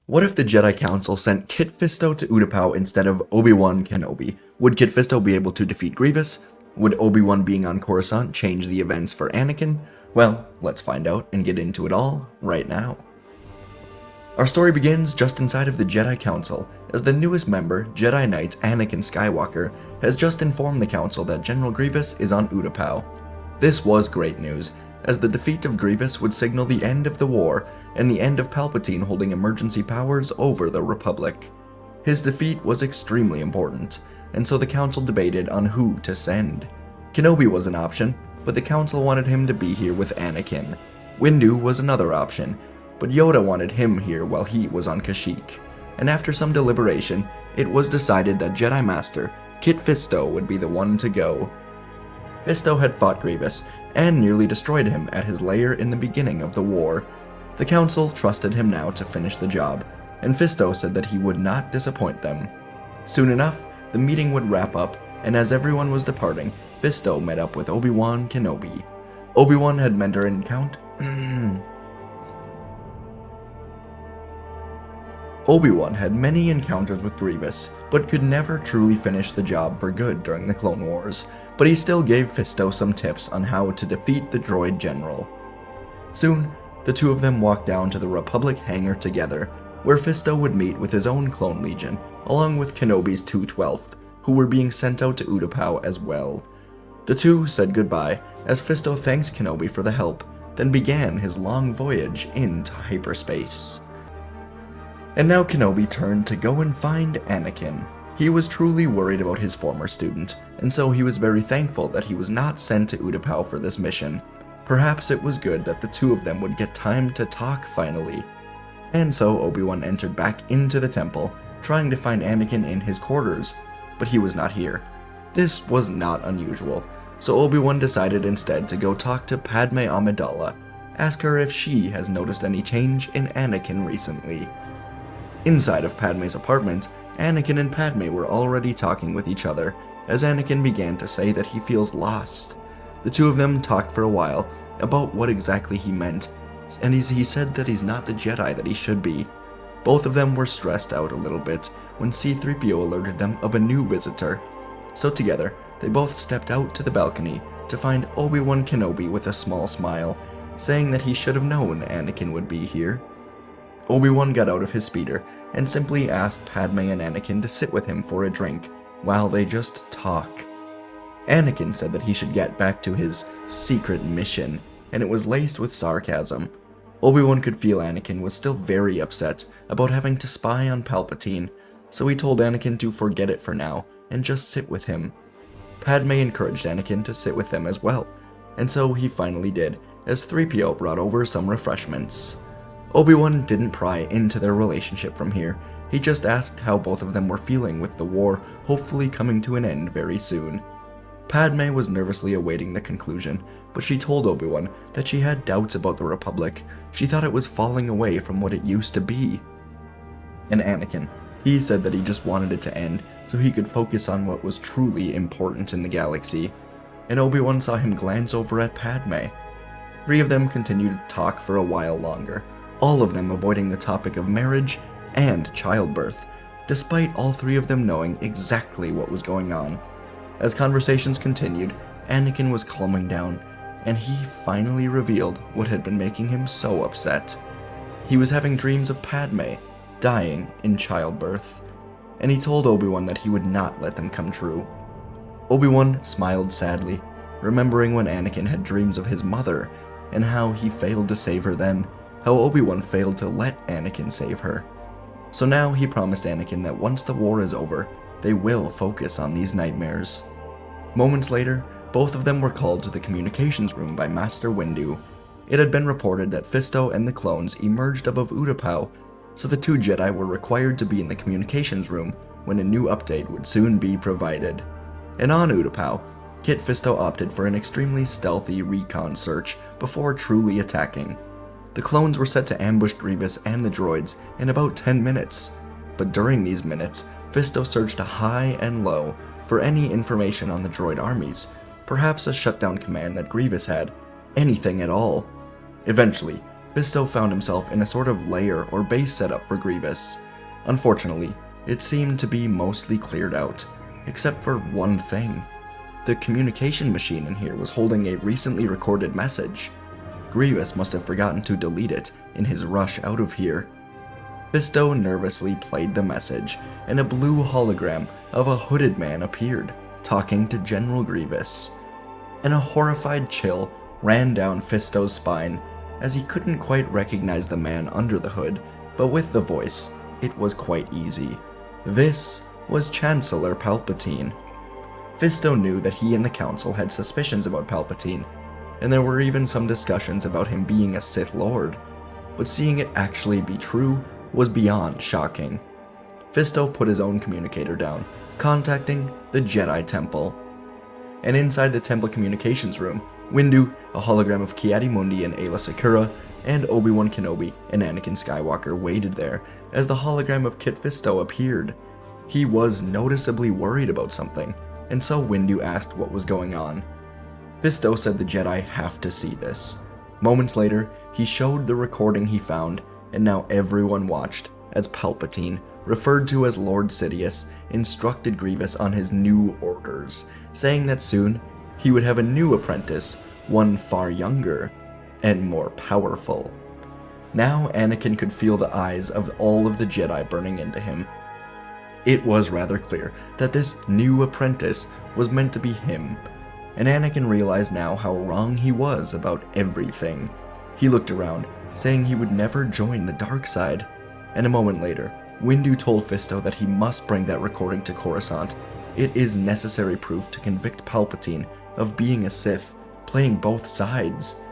What if the Jedi Council sent Kit Fisto to Udapow instead of Obi-Wan Kenobi? Would Kit Fisto be able to defeat Grievous? Would Obi-Wan being on Coruscant change the events for Anakin? Well, let's find out and get into it all right now. Our story begins just inside of the Jedi Council, as the newest member, Jedi Knight Anakin Skywalker, has just informed the Council that General Grievous is on Udapow. This was great news, as the defeat of Grievous would signal the end of the war and the end of Palpatine holding emergency powers over the Republic. His defeat was extremely important, and so the Council debated on who to send. Kenobi was an option, but the Council wanted him to be here with Anakin. Windu was another option, but Yoda wanted him here while he was on Kashyyyk. And after some deliberation, it was decided that Jedi Master Kit Fisto would be the one to go. Fisto had fought Grievous, and nearly destroyed him at his lair in the beginning of the war. The Council trusted him now to finish the job, and Fisto said that he would not disappoint them. Soon enough, the meeting would wrap up, and as everyone was departing, Fisto met up with Obi-Wan Kenobi. Obi-Wan had mentored and Obi-Wan had many encounters with Grievous, but could never truly finish the job for good during the Clone Wars, but he still gave Fisto some tips on how to defeat the droid general. Soon, the two of them walked down to the Republic hangar together, where Fisto would meet with his own clone legion, along with Kenobi's 212th, who were being sent out to Utapau as well. The two said goodbye, as Fisto thanked Kenobi for the help, then began his long voyage into hyperspace. And now Kenobi turned to go and find Anakin. He was truly worried about his former student, and so he was very thankful that he was not sent to Udapow for this mission. Perhaps it was good that the two of them would get time to talk finally. And so Obi-Wan entered back into the temple, trying to find Anakin in his quarters, but he was not here. This was not unusual, so Obi-Wan decided instead to go talk to Padme Amidala, ask her if she has noticed any change in Anakin recently. Inside of Padme's apartment, Anakin and Padme were already talking with each other, as Anakin began to say that he feels lost. The two of them talked for a while about what exactly he meant, and he said that he's not the Jedi that he should be. Both of them were stressed out a little bit when C-3PO alerted them of a new visitor. So together, they both stepped out to the balcony to find Obi-Wan Kenobi with a small smile, saying that he should have known Anakin would be here. Obi-Wan got out of his speeder and simply asked Padme and Anakin to sit with him for a drink while they just talk. Anakin said that he should get back to his secret mission, and it was laced with sarcasm. Obi-Wan could feel Anakin was still very upset about having to spy on Palpatine, so he told Anakin to forget it for now and just sit with him. Padme encouraged Anakin to sit with them as well, and so he finally did, as 3PO brought over some refreshments. Obi-Wan didn't pry into their relationship from here, he just asked how both of them were feeling with the war hopefully coming to an end very soon. Padme was nervously awaiting the conclusion, but she told Obi-Wan that she had doubts about the Republic. She thought it was falling away from what it used to be. And Anakin, he said that he just wanted it to end so he could focus on what was truly important in the galaxy. And Obi-Wan saw him glance over at Padme. Three of them continued to talk for a while longer, all of them avoiding the topic of marriage and childbirth, despite all three of them knowing exactly what was going on. As conversations continued, Anakin was calming down, and he finally revealed what had been making him so upset. He was having dreams of Padme dying in childbirth, and he told Obi-Wan that he would not let them come true. Obi-Wan smiled sadly, remembering when Anakin had dreams of his mother, and how he failed to save her then, how Obi-Wan failed to let Anakin save her. So now he promised Anakin that once the war is over, they will focus on these nightmares. Moments later, both of them were called to the communications room by Master Windu. It had been reported that Fisto and the clones emerged above Udapow, so the two Jedi were required to be in the communications room when a new update would soon be provided. And on Udapow, Kit Fisto opted for an extremely stealthy recon search before truly attacking. The clones were set to ambush Grievous and the droids in about 10 minutes, but during these minutes, Fisto searched high and low for any information on the droid armies, perhaps a shutdown command that Grievous had, anything at all. Eventually, Fisto found himself in a sort of lair or base setup for Grievous. Unfortunately, it seemed to be mostly cleared out, except for one thing. The communication machine in here was holding a recently recorded message. Grievous must have forgotten to delete it in his rush out of here. Fisto nervously played the message, and a blue hologram of a hooded man appeared, talking to General Grievous. And a horrified chill ran down Fisto's spine, as he couldn't quite recognize the man under the hood, but with the voice, it was quite easy. This was Chancellor Palpatine. Fisto knew that he and the Council had suspicions about Palpatine, and there were even some discussions about him being a Sith Lord, but seeing it actually be true was beyond shocking. Fisto put his own communicator down, contacting the Jedi Temple. And inside the Temple communications room, Windu, a hologram of Ki-Adi-Mundi and Aayla Secura, and Obi-Wan Kenobi and Anakin Skywalker waited there as the hologram of Kit Fisto appeared. He was noticeably worried about something, and so Windu asked what was going on. Fisto said the Jedi have to see this. Moments later, he showed the recording he found, and now everyone watched as Palpatine, referred to as Lord Sidious, instructed Grievous on his new orders, saying that soon he would have a new apprentice, one far younger and more powerful. Now Anakin could feel the eyes of all of the Jedi burning into him. It was rather clear that this new apprentice was meant to be him, and Anakin realized now how wrong he was about everything. He looked around, saying he would never join the dark side, and a moment later, Windu told Fisto that he must bring that recording to Coruscant. It is necessary proof to convict Palpatine of being a Sith, playing both sides.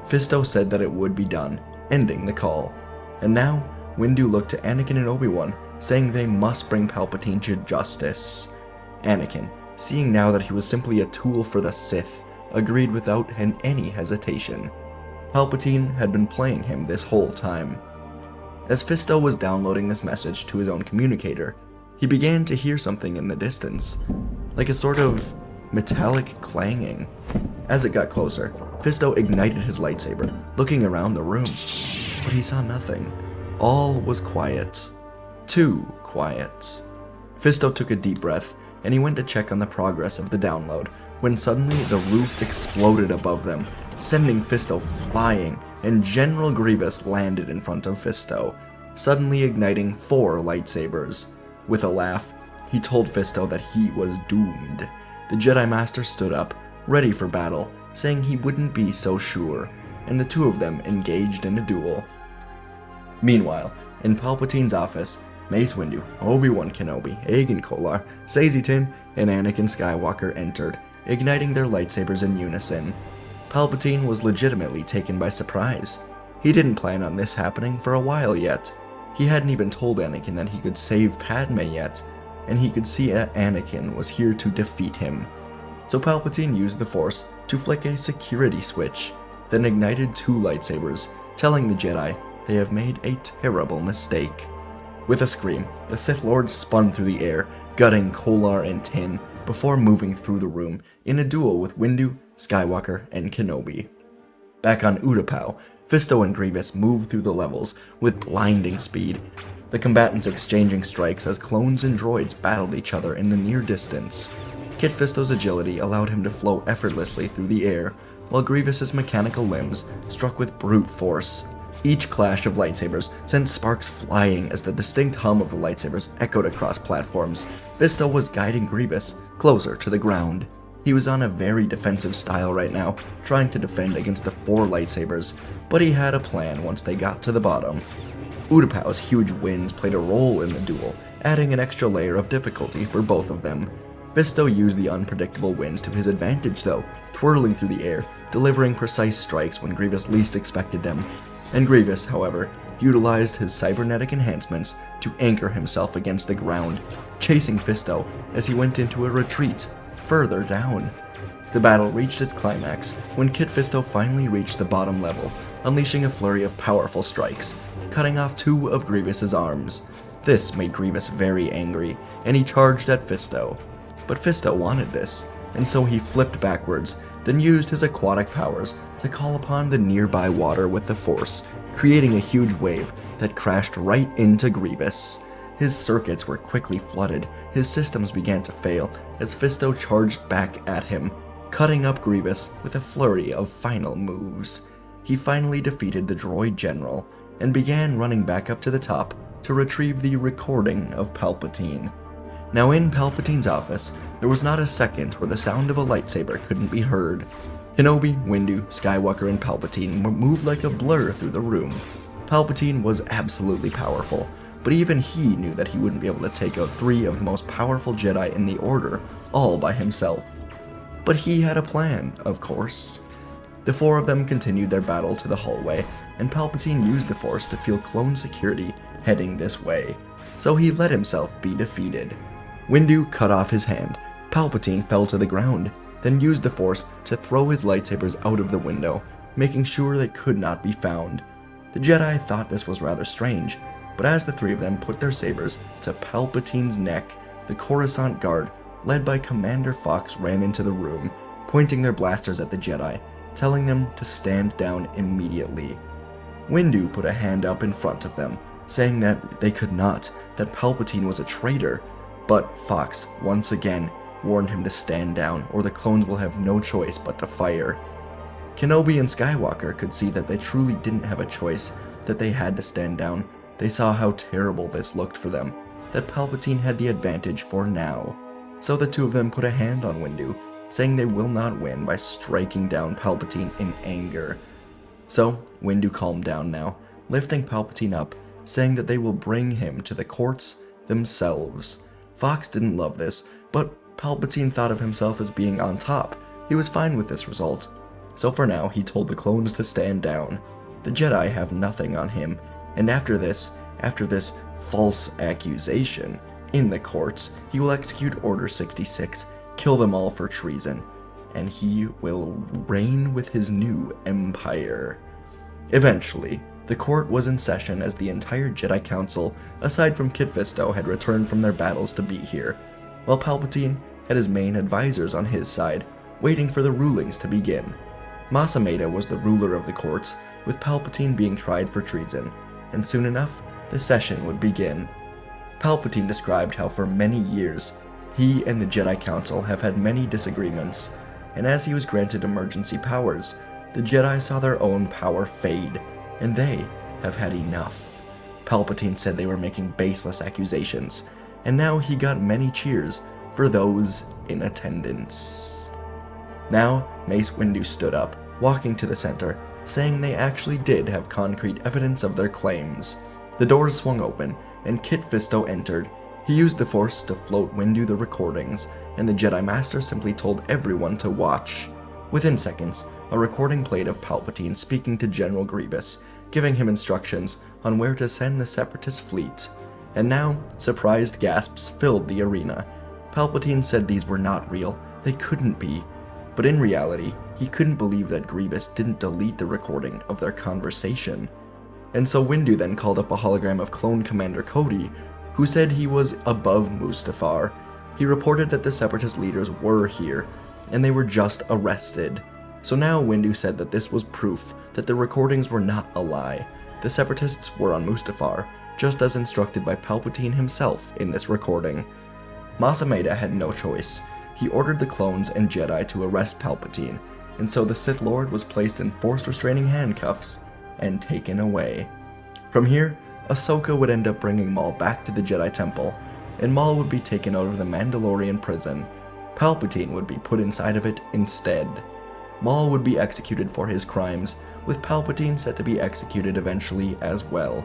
Fisto said that it would be done, ending the call. And now, Windu looked to Anakin and Obi-Wan, saying they must bring Palpatine to justice. Anakin, seeing now that he was simply a tool for the Sith, agreed without any hesitation. Palpatine had been playing him this whole time. As Fisto was downloading this message to his own communicator, he began to hear something in the distance, like a sort of metallic clanging. As it got closer, Fisto ignited his lightsaber, looking around the room, but he saw nothing. All was quiet. Too quiet. Fisto took a deep breath, and he went to check on the progress of the download, when suddenly the roof exploded above them, sending Fisto flying, and General Grievous landed in front of Fisto, suddenly igniting 4 lightsabers. With a laugh, he told Fisto that he was doomed. The Jedi Master stood up, ready for battle, saying he wouldn't be so sure, and the two of them engaged in a duel. Meanwhile, in Palpatine's office, Mace Windu, Obi-Wan Kenobi, Aegon Kolar, Saesee Tiin, and Anakin Skywalker entered, igniting their lightsabers in unison. Palpatine was legitimately taken by surprise. He didn't plan on this happening for a while yet. He hadn't even told Anakin that he could save Padme yet, and he could see Anakin was here to defeat him. So Palpatine used the Force to flick a security switch, then ignited 2 lightsabers, telling the Jedi they have made a terrible mistake. With a scream, the Sith Lord spun through the air, gutting Kolar and Tiin, before moving through the room in a duel with Windu, Skywalker, and Kenobi. Back on Udapow, Fisto and Grievous moved through the levels with blinding speed, the combatants exchanging strikes as clones and droids battled each other in the near distance. Kit Fisto's agility allowed him to flow effortlessly through the air, while Grievous's mechanical limbs struck with brute force. Each clash of lightsabers sent sparks flying as the distinct hum of the lightsabers echoed across platforms. Fisto was guiding Grievous closer to the ground. He was on a very defensive style right now, trying to defend against the 4 lightsabers, but he had a plan once they got to the bottom. Utapau's huge winds played a role in the duel, adding an extra layer of difficulty for both of them. Fisto used the unpredictable winds to his advantage though, twirling through the air, delivering precise strikes when Grievous least expected them. And Grievous, however, utilized his cybernetic enhancements to anchor himself against the ground, chasing Fisto as he went into a retreat further down. The battle reached its climax when Kit Fisto finally reached the bottom level, unleashing a flurry of powerful strikes, cutting off 2 of Grievous's arms. This made Grievous very angry, and he charged at Fisto. But Fisto wanted this, and so he flipped backwards, then used his aquatic powers to call upon the nearby water with the Force creating a huge wave that crashed right into Grievous. His circuits were quickly flooded, his systems began to fail as Fisto charged back at him, cutting up Grievous with a flurry of final moves. He finally defeated the droid general and began running back up to the top to retrieve the recording of Palpatine. Now in Palpatine's office, there was not a second where the sound of a lightsaber couldn't be heard. Kenobi, Windu, Skywalker, and Palpatine moved like a blur through the room. Palpatine was absolutely powerful, but even he knew that he wouldn't be able to take out 3 of the most powerful Jedi in the Order all by himself. But he had a plan, of course. The 4 of them continued their battle to the hallway, and Palpatine used the Force to feel clone security heading this way, so he let himself be defeated. Windu cut off his hand, Palpatine fell to the ground, then used the Force to throw his lightsabers out of the window, making sure they could not be found. The Jedi thought this was rather strange, but as the 3 of them put their sabers to Palpatine's neck, the Coruscant guard, led by Commander Fox, ran into the room, pointing their blasters at the Jedi, telling them to stand down immediately. Windu put a hand up in front of them, saying that they could not, that Palpatine was a traitor, but Fox, once again, warned him to stand down or the clones will have no choice but to fire. Kenobi and Skywalker could see that they truly didn't have a choice, that they had to stand down. They saw how terrible this looked for them, that Palpatine had the advantage for now. So the 2 of them put a hand on Windu, saying they will not win by striking down Palpatine in anger. So Windu calmed down now, lifting Palpatine up, saying that they will bring him to the courts themselves. Fox didn't love this, but Palpatine thought of himself as being on top. He was fine with this result. So for now, he told the clones to stand down. The Jedi have nothing on him, and after this false accusation in the courts, he will execute Order 66, kill them all for treason, and he will reign with his new empire. Eventually, the court was in session as the entire Jedi Council, aside from Kit Fisto, had returned from their battles to be here, while Palpatine had his main advisors on his side, waiting for the rulings to begin. Mas Amedda was the ruler of the courts, with Palpatine being tried for treason, and soon enough, the session would begin. Palpatine described how for many years, he and the Jedi Council have had many disagreements, and as he was granted emergency powers, the Jedi saw their own power fade, and they have had enough. Palpatine said they were making baseless accusations, and now he got many cheers for those in attendance. Now, Mace Windu stood up, walking to the center, saying they actually did have concrete evidence of their claims. The doors swung open, and Kit Fisto entered. He used the Force to float Windu the recordings, and the Jedi Master simply told everyone to watch. Within seconds, a recording played of Palpatine speaking to General Grievous, giving him instructions on where to send the Separatist fleet. And now, surprised gasps filled the arena. Palpatine said these were not real, they couldn't be. But in reality, he couldn't believe that Grievous didn't delete the recording of their conversation. And so Windu then called up a hologram of Clone Commander Cody, who said he was above Mustafar. He reported that the Separatist leaders were here, and they were just arrested. So now Windu said that this was proof that the recordings were not a lie. The Separatists were on Mustafar, just as instructed by Palpatine himself in this recording. Mas Amedda had no choice. He ordered the clones and Jedi to arrest Palpatine, and so the Sith Lord was placed in forced restraining handcuffs and taken away. From here, Ahsoka would end up bringing Maul back to the Jedi Temple, and Maul would be taken out of the Mandalorian prison. Palpatine would be put inside of it instead. Maul would be executed for his crimes, with Palpatine set to be executed eventually as well.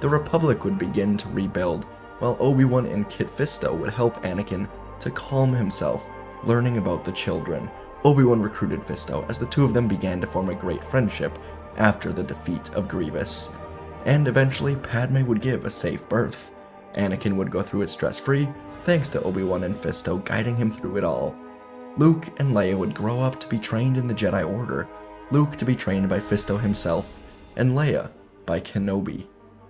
The Republic would begin to rebuild, while Obi-Wan and Kit Fisto would help Anakin to calm himself, learning about the children. Obi-Wan recruited Fisto as the 2 of them began to form a great friendship after the defeat of Grievous. And eventually Padme would give a safe birth. Anakin would go through it stress-free, thanks to Obi-Wan and Fisto guiding him through it all. Luke and Leia would grow up to be trained in the Jedi Order, Luke to be trained by Fisto himself, and Leia by Kenobi.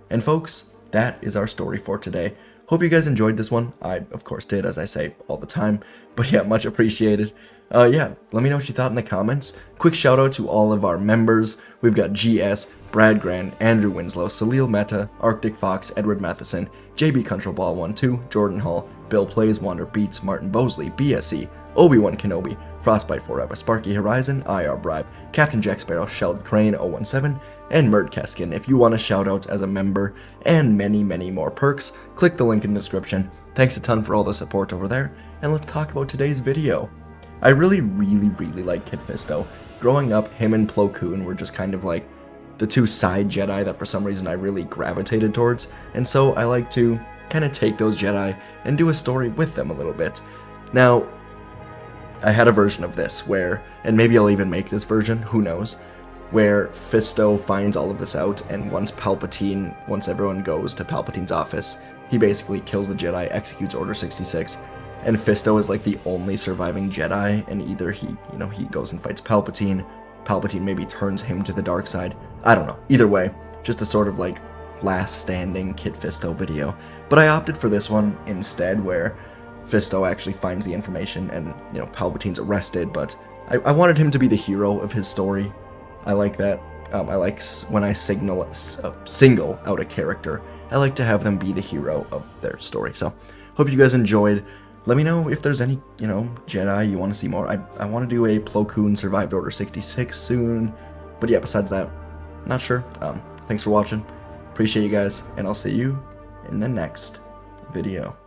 And folks, that is our story for today. Hope you guys enjoyed this one. I, of course, did, as I say all the time. But yeah, much appreciated. Yeah, let me know what you thought in the comments. Quick shout out to all of our members. We've got GS, Brad Grand, Andrew Winslow, Salil Mehta, Arctic Fox, Edward Matheson, JB Controlball12, Jordan Hall, Bill Plays, Wander Beats, Martin Bosley, BSE, Obi-Wan Kenobi, Frostbite Forever, Sparky Horizon, IR Bribe, Captain Jack Sparrow, Shelled Crane 017, and Mert Keskin. If you want a shout out as a member and many, many more perks, click the link in the description. Thanks a ton for all the support over there, and let's talk about today's video. I really like Kit Fisto. Growing up, him and Plo Koon were just kind of like the two side Jedi that for some reason I really gravitated towards, and so I like to kind of take those Jedi and do a story with them a little bit. Now, I had a version of this where, and maybe I'll even make this version, who knows, where Fisto finds all of this out, and once everyone goes to Palpatine's office, he basically kills the Jedi, executes Order 66, and Fisto is like the only surviving Jedi, and either he goes and fights Palpatine maybe turns him to the dark side, I don't know. Either way, just a sort of like last standing Kit Fisto video. But I opted for this one instead, where Fisto actually finds the information and, Palpatine's arrested, but I wanted him to be the hero of his story. I like that. I like when I single out a character, I like to have them be the hero of their story. So, hope you guys enjoyed. Let me know if there's any, Jedi you want to see more. I want to do a Plo Koon Survived Order 66 soon. But yeah, besides that, not sure. Thanks for watching. Appreciate you guys, and I'll see you in the next video.